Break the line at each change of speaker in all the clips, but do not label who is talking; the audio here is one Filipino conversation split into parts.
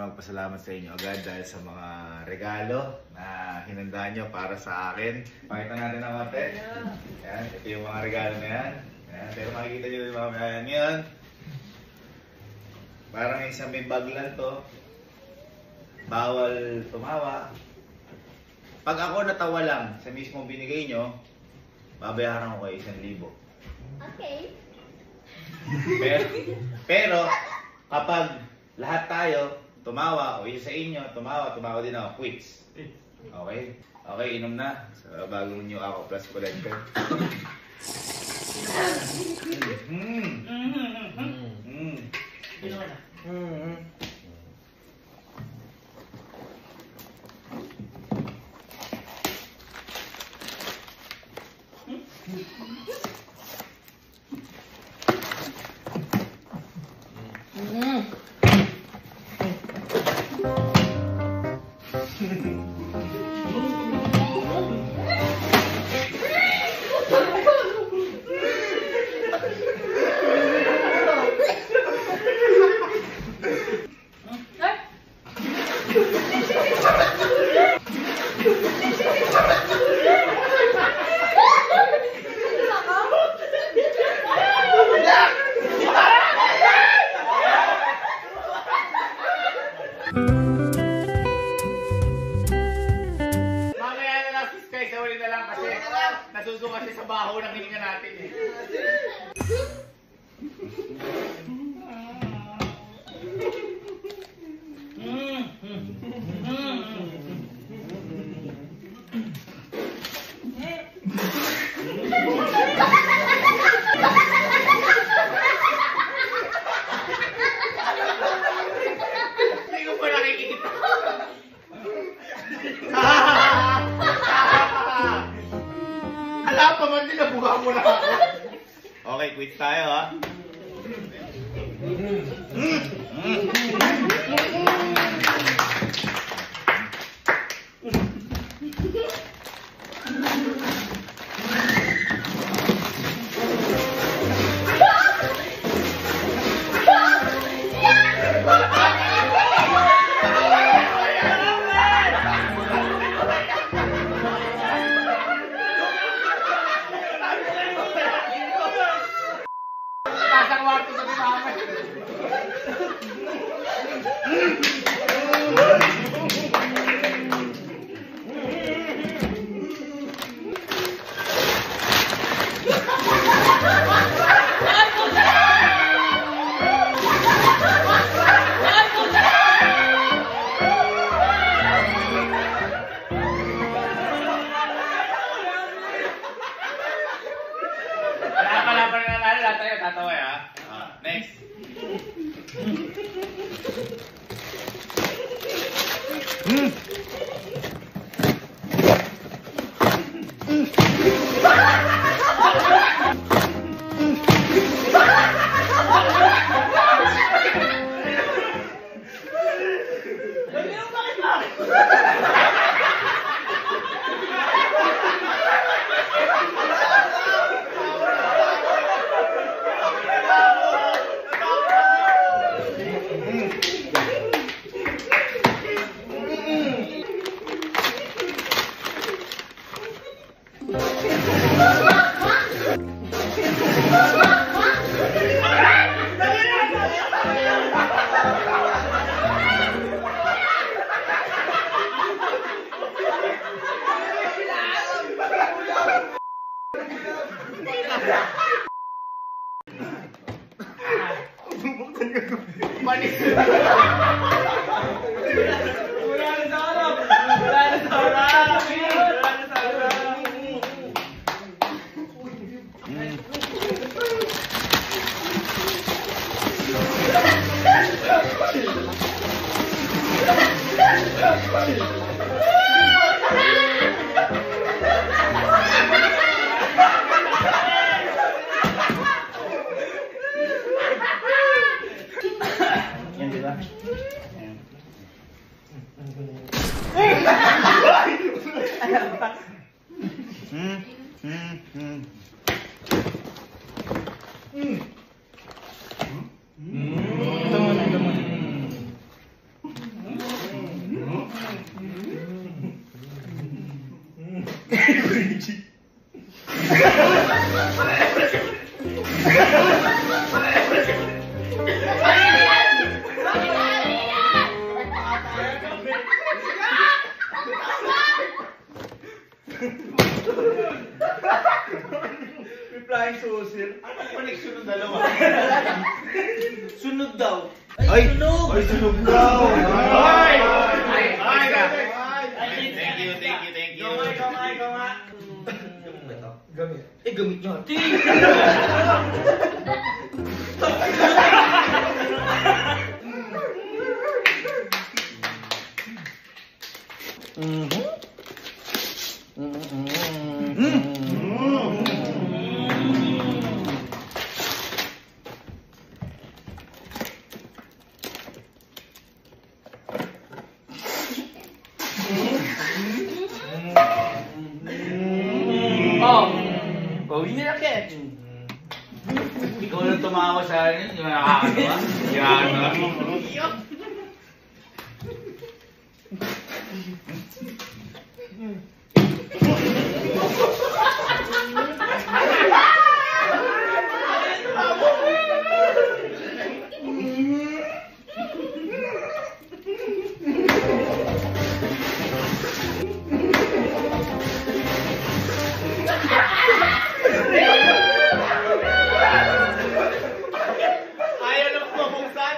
magpasalamat sa inyo agad dahil sa mga regalo na hinanda nyo para sa akin. Pakita natin ang konti. Yan, ito yung mga regalo na yan. Yan, pero makikita nyo din mamaya yan yun. Parang isang may bag lang to. Bawal tumawa. Pag ako natawa lang sa mismo binigay nyo, babayaran ko kayo 1,000.
Okay.
Pero kapag lahat tayo tumawa, o isa sa inyo tumawa din ako, quits. Okay? Okay, inom na. So, bagong new ako plus collector. Nasusuka siya sa baho ng hininga natin eh. Hindi ko pa nakikita. Ala pa man din, nabuha mo na ako. Okay, quit tayo ha. Nasa kwarto sa mama. Tayo tatawa ya. Next. Panis. Wala na sa harap. Wala na sa harap. Wala na sa harap. Yan, di ba? Ito muna, ito muna.
laing susil.
Anong connection ng dalawa?
Sunod daw.
Ay, sunog! Ay, sunog daw! Ay! Thank you.
Gamay. Gamit. Gamit nyo.
Oh, hindi na kaya. Ikaw lang tumawa sa akin, yung nakakagawa. Yan, ha?
Ayaw na mabuksan!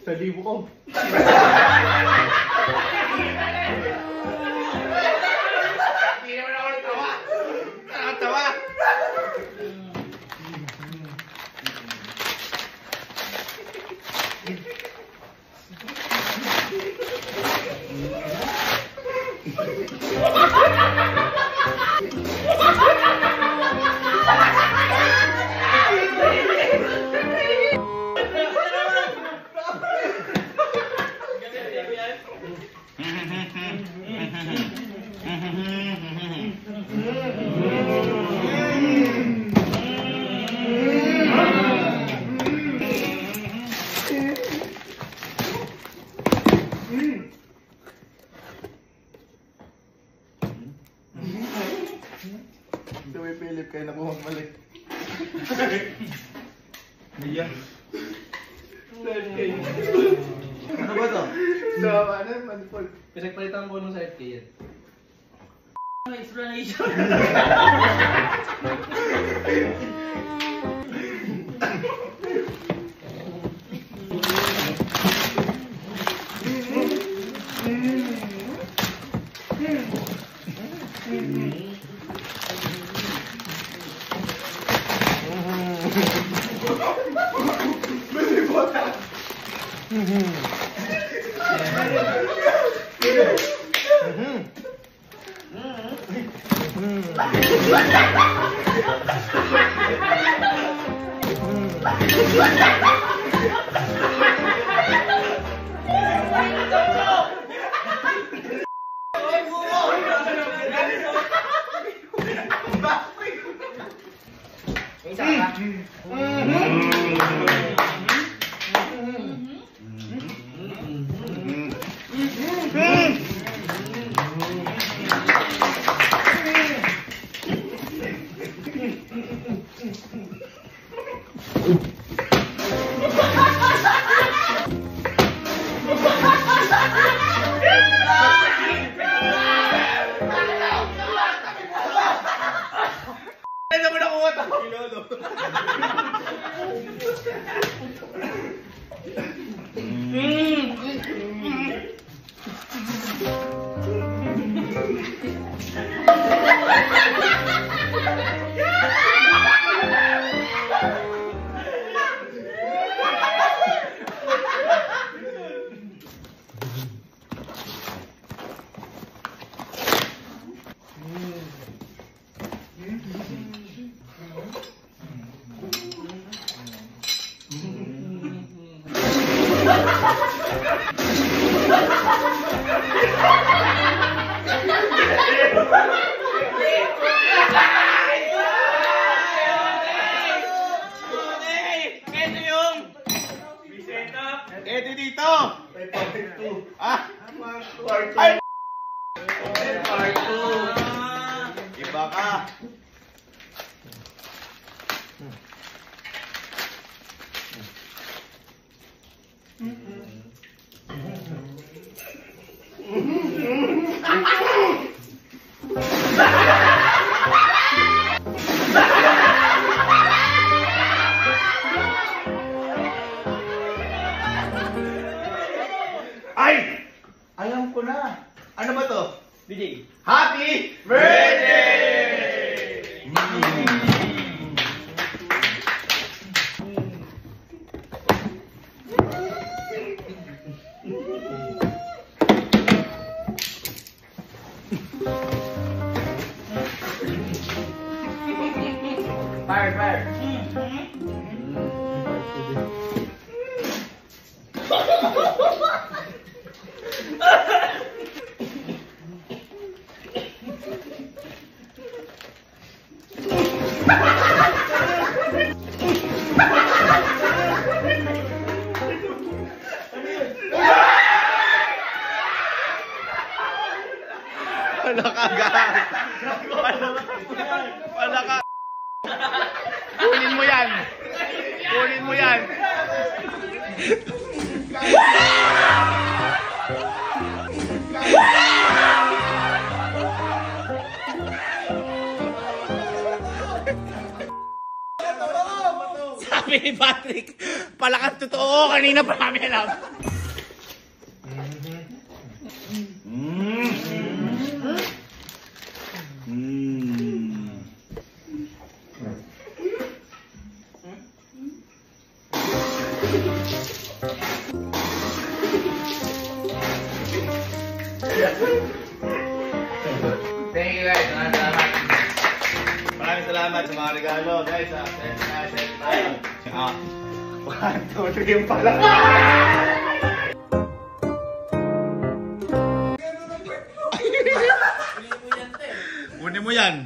Sa libo ko.
Hindi naman ako natawa! Nakatawa!
Gawin Philip kayo na bumabalik.
Iya.
Ano ba to? Ano? Manifold. Pinagpalitan ko nung sa FK yan.
Explanation.
Isa ka.
Ano mo nakuha ito? Lolo.
Eto dito!
May part 2.
Ah!
Part 2.
Ay!
Part 2.
Iba ka! Ay! Alam ko na. Ano ba to?
DJ.
Happy birthday!
Fire, fire.
Wala ka, gas! Wala ka! Kunin mo yan! Kunin mo yan!
Sabi ni Patrick, palakas totoo. Kanina pa namin alam.
Thank you guys. Salamat.
Maraming salamat sa mga regalo, guys. Set tayo. 1, 2, 3 yung pala. Kunin mo yan.